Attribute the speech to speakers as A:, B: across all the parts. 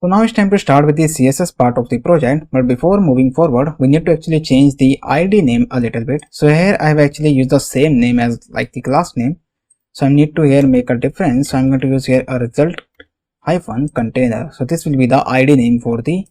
A: So now it's time to start with the CSS part of the project, but before moving forward, we need to actually change the ID name a little bit. So here I have actually used the same name as like the class name. So I need to here make a difference. So I'm going to use here a result hyphen container. So this will be the ID name for the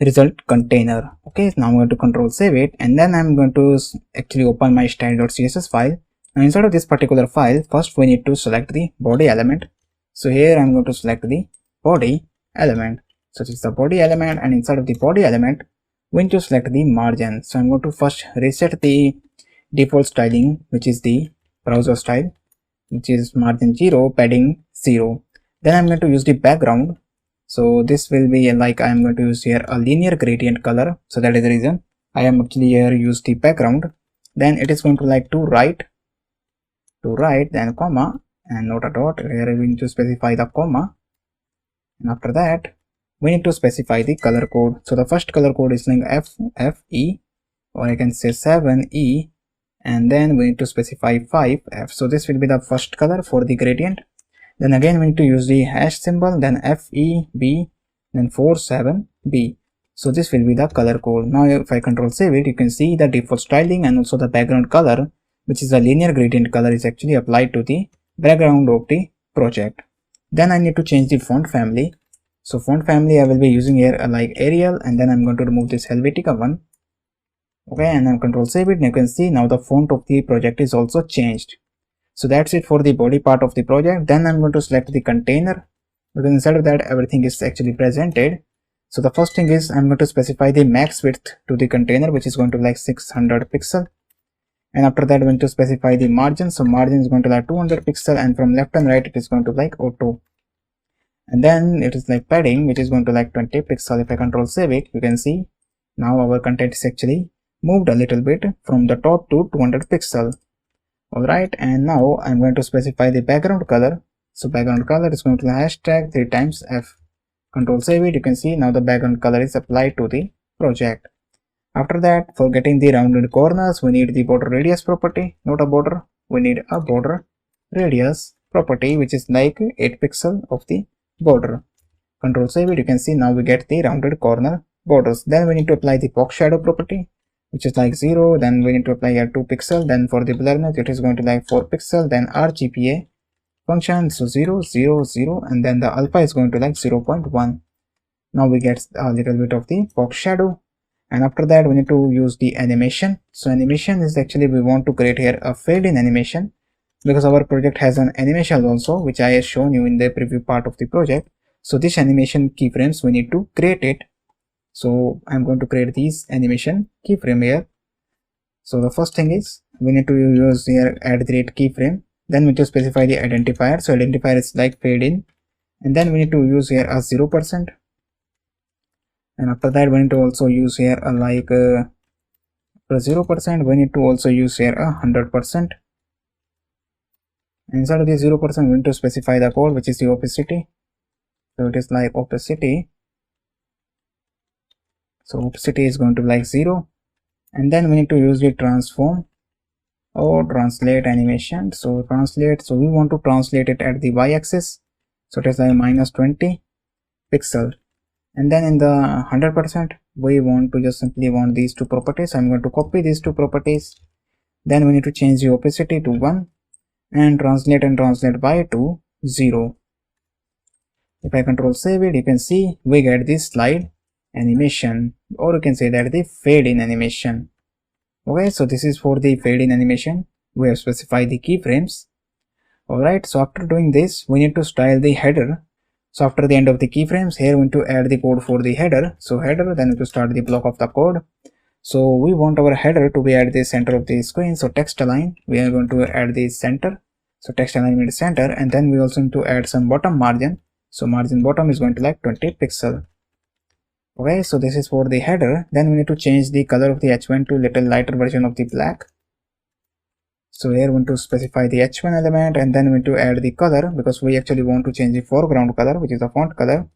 A: result container. Okay, now I'm going to control save it, and then I'm going to actually open my style.css file. Now inside of this particular file, first we need to select the body element. So here I'm going to select the body element. So this is the body element, and inside of the body element we need to select the margin. So I'm going to first reset the default styling, which is the browser style, which is margin 0, padding 0. Then I'm going to use the background. So this will be like I am going to use here a linear gradient color. So that is the reason I am actually here use the background. Then it is going to like to right, then comma, and not a dot. Here we need to specify the comma, and after that we need to specify the color code. So the first color code is like FE, or I can say 7E, and then we need to specify 5F. So this will be the first color for the gradient. Then again we need to use the hash symbol, then FEB, then 47B. So this will be the color code. Now if I control save it, you can see the default styling and also the background color, which is a linear gradient color, is actually applied to the background of the project. Then I need to change the font family. So font family I will be using here like Arial, and then I'm going to remove this Helvetica one. Okay, and I'm control save it, and you can see now the font of the project is also changed. So that's it for the body part of the project. Then I'm going to select the container, because inside of that everything is actually presented. So the first thing is I'm going to specify the max width to the container, which is going to be like 600 pixel. And after that, I'm going to specify the margin. So margin is going to like 200 pixel, and from left and right it is going to like auto. And then it is like padding, which is going to like 20 pixel. If I control save it, you can see now our content is actually moved a little bit from the top to 200 pixel. Alright, and now I'm going to specify the background color. So background color is going to hashtag 3 times F. Control save it, you can see now the background color is applied to the project. After that, for getting the rounded corners, we need the border radius property, not a border, we need a border radius property, which is like 8 pixel of the border. Control save it, you can see now we get the rounded corner borders. Then we need to apply the box shadow property, which is like 0. Then we need to apply here 2 pixel. Then for the blurriness it is going to like 4 pixel. Then RGPA function, so 0 0 0, and then the alpha is going to like 0.1. Now we get a little bit of the box shadow, and after that we need to use the animation. So animation is actually we want to create here a fade in animation, because our project has an animation also, which I have shown you in the preview part of the project. So this animation keyframes we need to create it. So I'm going to create these animation keyframe here. So the first thing is we need to use here @ keyframe. Then we need to specify the identifier. So identifier is like fade in, and then we need to use here a 0%. And after that we need to also use here a like for 0%, we need to also use here a 100%. And inside of the 0% we need to specify the code, which is the opacity. So it is like opacity. So opacity is going to be like 0, and then we need to use the transform or translate animation. So translate, so we want to translate it at the y-axis, so it is like -20 pixel. And then in the 100% we want to just simply want these two properties. I'm going to copy these two properties. Then we need to change the opacity to 1 and translate by to 0. If I control save it, you can see we get this slide animation, or you can say that the fade in animation. Okay, so this is for the fade in animation. We have specified the keyframes. Alright, so after doing this we need to style the header. So after the end of the keyframes, here we need to add the code for the header. So header, then we need to start the block of the code. So we want our header to be at the center of the screen. So text align, we are going to add the center. So text alignment center, and then we also need to add some bottom margin. So margin bottom is going to like 20 pixel. Okay, so this is for the header. Then we need to change the color of the h1 to little lighter version of the black. So here we need to specify the h1 element, and then we need to add the color, because we actually want to change the foreground color, which is the font color.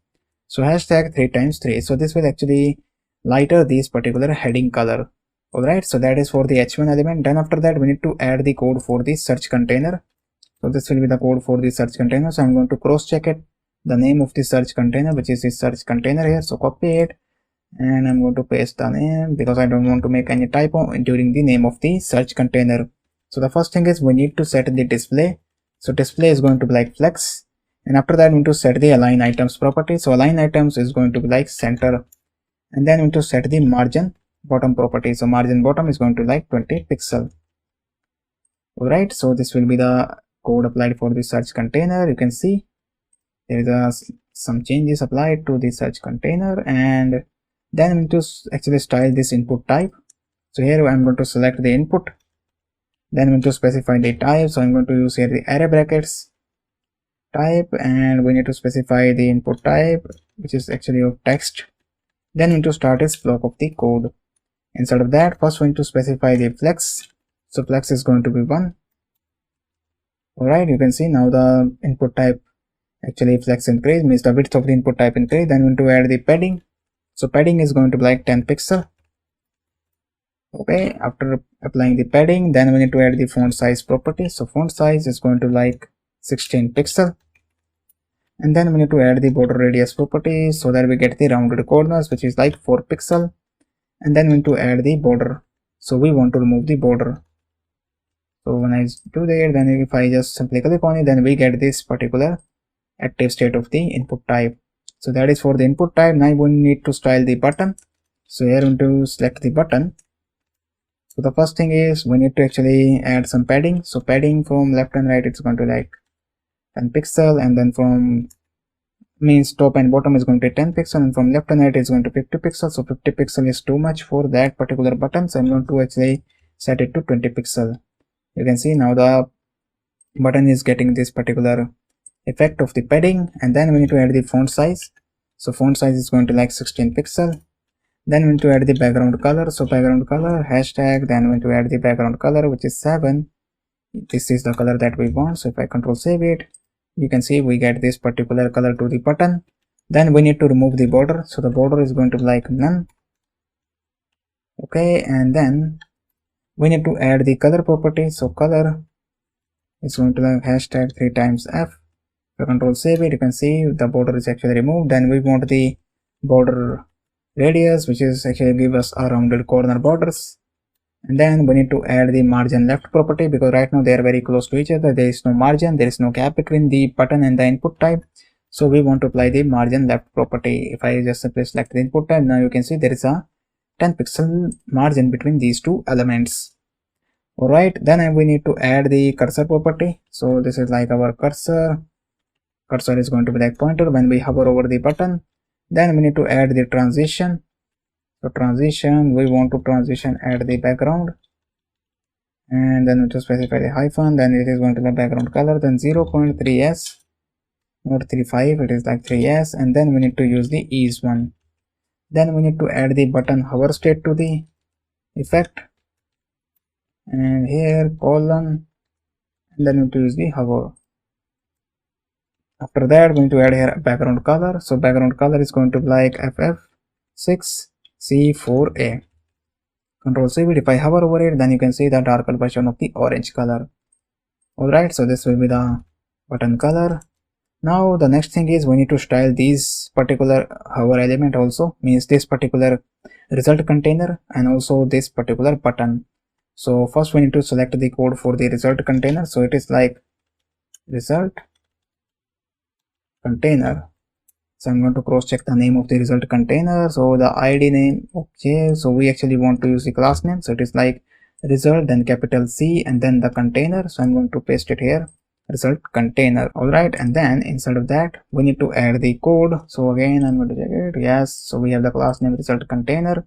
A: So hashtag 3 times 3. So this will actually lighter this particular heading color. Alright, so that is for the h1 element. Then after that we need to add the code for the search container. So this will be the code for the search container. So I'm going to cross check it. the name of the search container, which is the search container here. So copy it, and I'm going to paste the name because I don't want to make any typo during the name of the search container. So the first thing is we need to set the display. So display is going to be like flex, and after that we need to set the align items property. So align items is going to be like center, and then we need to set the margin bottom property. So margin bottom is going to like 20 pixel. Alright, so this will be the code applied for the search container. You can see there is some changes applied to the search container, and then we need to actually style this input type. So here I'm going to select the input, then we need to specify the type. So I'm going to use here the array brackets type, and we need to specify the input type, which is actually of text. Then we need to start this block of the code. Instead of that, first we need to specify the flex. So flex is going to be 1. Alright, you can see now the input type actually flex increase means the width of the input type increase. Then we need to add the padding. So padding is going to be like 10 pixel. Okay, after applying the padding, then we need to add the font size property. So font size is going to like 16 pixel. And then we need to add the border radius property so that we get the rounded corners, which is like 4 pixel. And then we need to add the border. So we want to remove the border. So when I do that, then if I just simply click on it, then we get this particular active state of the input type. So that is for the input type. Now we need to style the button. So here we need to select the button. So the first thing is we need to actually add some padding. So padding from left and right, it's going to like 10 pixel, and then from means top and bottom is going to be 10 pixel, and from left and right is going to 50 pixel. So 50 pixel is too much for that particular button, so I'm going to actually set it to 20 pixel. You can see now the button is getting this particular effect of the padding. And then we need to add the font size. So font size is going to like 16 pixel. Then we need to add the background color. So background color hashtag, then we need to add the background color, which is 7. This is the color that we want. So if I control save it, you can see we get this particular color to the button. Then we need to remove the border. So the border is going to be like none. Okay, and then we need to add the color property. So color is going to like hashtag 3 times F. If I control save it, you can see the border is actually removed. Then we want the border radius, which is actually give us a rounded corner borders. And then we need to add the margin left property, because right now they are very close to each other. There is no margin, there is no gap between the button and the input type. So we want to apply the margin left property. If I just simply select the input type, now you can see there is a 10 pixel margin between these two elements. Alright, then we need to add the cursor property. So this is like our cursor. Cursor is going to be like pointer when we hover over the button. Then we need to add the transition. So transition, we want to transition add the background, and then we to specify the hyphen. Then it is going to the background color, then 0.3s, not 35, it is like 3s. And then we need to use the ease one. Then we need to add the button hover state to the effect, and here colon, and then we need to use the hover. After that, we need to add here background color. So background color is going to be like FF6C4A. Control C. If I hover over it, then you can see the darker version of the orange color. Alright, so this will be the button color. Now the next thing is we need to style these particular hover element also, means this particular result container and also this particular button. So first we need to select the code for the result container. So it is like result container. So I'm going to cross check the name of the result container. So the ID name, okay, so we actually want to use the class name. So it is like result, then capital C, and then the container. So I'm going to paste it here, result container. Alright, and then inside of that we need to add the code. So again I'm going to check it. Yes, so we have the class name result container.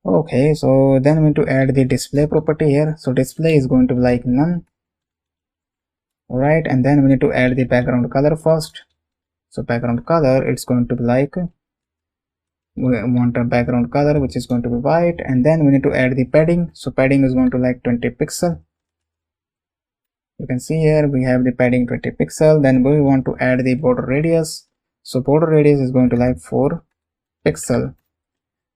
A: Okay, so then we need to add the display property here. So display is going to be like none. Alright, and then we need to add the background color first. So background color, it's going to be like, we want a background color which is going to be white. And then we need to add the padding. So padding is going to like 20 pixel. You can see here we have the padding 20 pixel. Then we want to add the border radius. So border radius is going to like 4 pixel.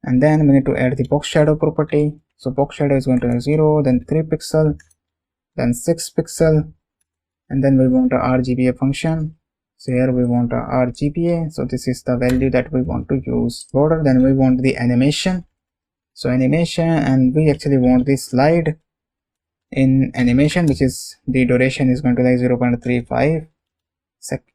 A: And then we need to add the box shadow property. So box shadow is going to be 0, then 3 pixel, then 6 pixel, and then we want a RGBA function. So here we want a RGBA, so this is the value that we want to use. Border, then we want the animation, so animation, and we actually want the slide in animation, which is the duration is going to like 0.35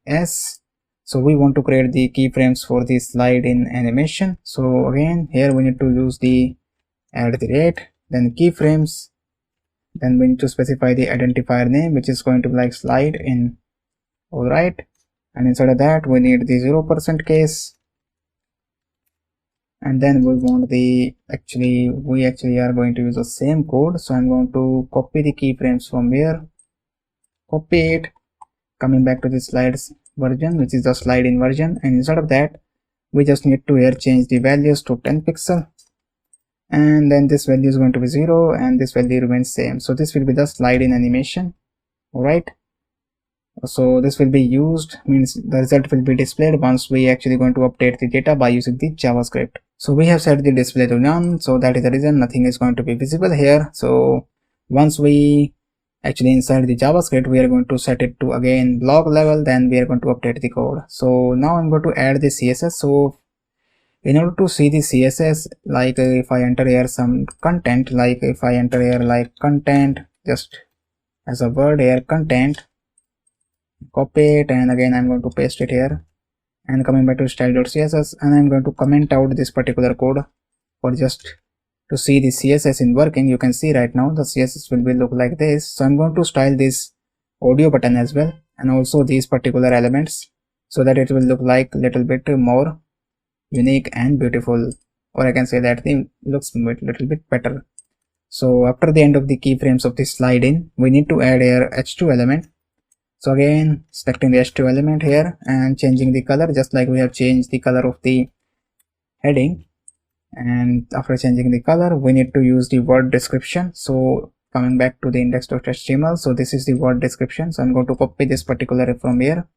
A: s. So we want to create the keyframes for the slide in animation. So again here we need to use the @, then keyframes, then we need to specify the identifier name, which is going to be like slide in. Alright, and inside of that we need the 0% case, and then we want the we actually are going to use the same code. So I'm going to copy the keyframes from here, copy it, coming back to the slides version, which is the slide in version, and inside of that we just need to here change the values to 10 pixel, and then this value is going to be 0 and this value remains same. So this will be the slide in animation. Alright, so this will be used, means the result will be displayed once we actually going to update the data by using the JavaScript. So we have set the display to none, so that is the reason nothing is going to be visible here. So once we actually inside the JavaScript, we are going to set it to again block level, then we are going to update the code. So now I'm going to add the CSS. So in order to see the CSS, like if I enter here some content, like if I enter here like content, just as a word here content, copy it, and again I'm going to paste it here, and coming back to style.css, and I'm going to comment out this particular code for just to see the CSS in working. You can see right now the CSS will be look like this. So I'm going to style this audio button as well, and also these particular elements, so that it will look like little bit more unique and beautiful, or I can say that it looks little bit better. So after the end of the keyframes of the slide in, we need to add here h2 element. So again selecting the h2 element here and changing the color, just like we have changed the color of the heading. And after changing the color, we need to use the word description. So coming back to the index.html, so this is the word description. So I'm going to copy this particular from here.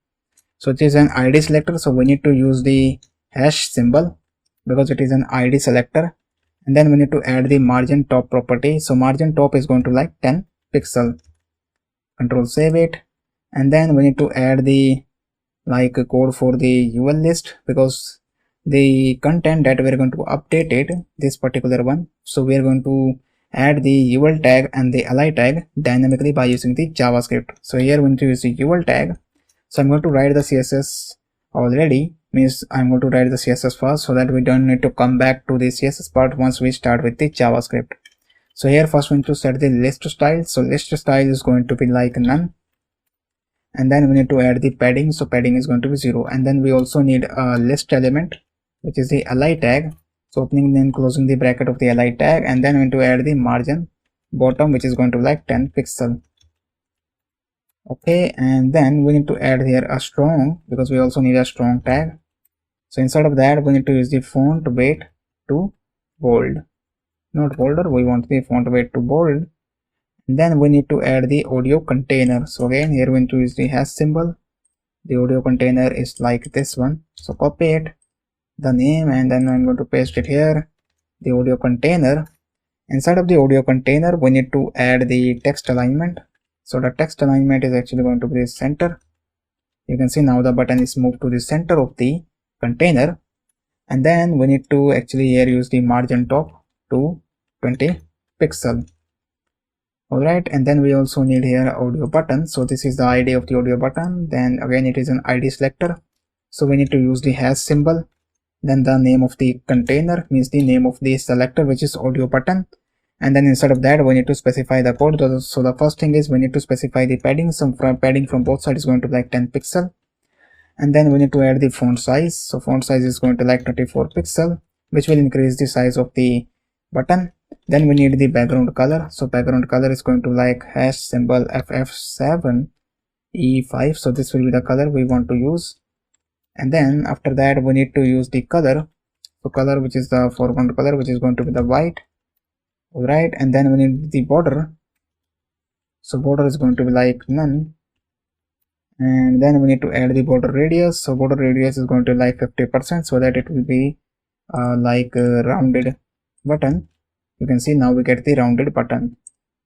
A: So it is an ID selector, so we need to use the hash symbol because it is an ID selector. And then we need to add the margin top property. So margin top is going to like 10 pixel. Control save it, and then we need to add the like code for the UL list, because the content that we are going to update it, this particular one, so we are going to add the UL tag and the ally tag dynamically by using the JavaScript. So here we need to use the UL tag. So I'm going to write the CSS already, means I'm going to write the CSS first, so that we don't need to come back to the CSS part once we start with the JavaScript. So here first we need to set the list style. So list style is going to be like none, and then we need to add the padding. So padding is going to be 0, and then we also need a list element, which is the ally tag. So opening and closing the bracket of the ally tag, and then we need to add the margin bottom, which is going to be like 10 pixel. Okay, and then we need to add here a strong, because we also need a strong tag. So inside of that we need to use the font weight to bold, not bolder, we want the font weight to bold. And then we need to add the audio container. So again here we need to use the hash symbol. The audio container is like this one, so copy it, the name, and then I'm going to paste it here, the audio container. Inside of the audio container we need to add the text alignment. So the text alignment is actually going to be the center. You can see now the button is moved to the center of the container. And then we need to actually here use the margin top to 20 pixel. Alright, and then we also need here audio button. So this is the ID of the audio button. Then again it is an ID selector, so we need to use the hash symbol, then the name of the container, means the name of the selector, which is audio button. And then instead of that we need to specify the code. So the first thing is we need to specify the padding. So padding from both sides is going to be like 10 pixel. And then we need to add the font size. So font size is going to like 24 pixel, which will increase the size of the button. Then we need the background color. So background color is going to like hash symbol ff7e5. So this will be the color we want to use. And then after that we need to use the color. So color, which is the foreground color, which is going to be the white. Alright, and then we need the border. So border is going to be like none. And then we need to add the border radius. So border radius is going to be like 50%, so that it will be like a rounded button. You can see now we get the rounded button,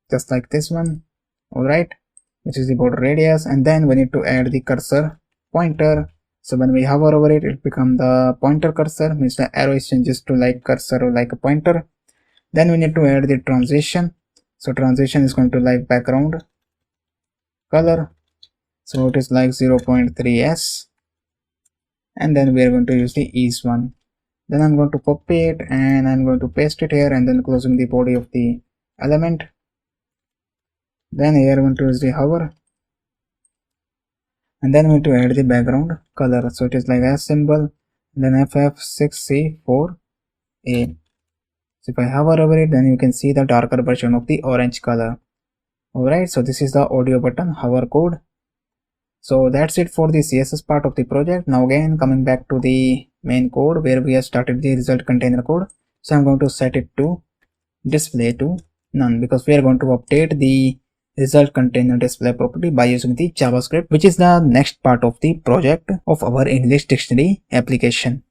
A: just like this one. Alright, which is the border radius. And then we need to add the cursor pointer. So when we hover over it, it becomes the pointer cursor, means the arrow is changes to like cursor or like a pointer. Then we need to add the transition. So transition is going to like background color. So it is like 0.3s. And then we are going to use the ease one. Then I'm going to copy it and I'm going to paste it here and then closing the body of the element. Then here I'm going to use the hover. And then we need to add the background color. So it is like a symbol, then FF6C4A. So if I hover over it, then you can see the darker version of the orange color. Alright, so this is the audio button hover code. So that's it for the CSS part of the project. Now again coming back to the main code where we have started the result container code. So I'm going to set it to display to none because we are going to update the result container display property by using the JavaScript, which is the next part of the project of our English dictionary application.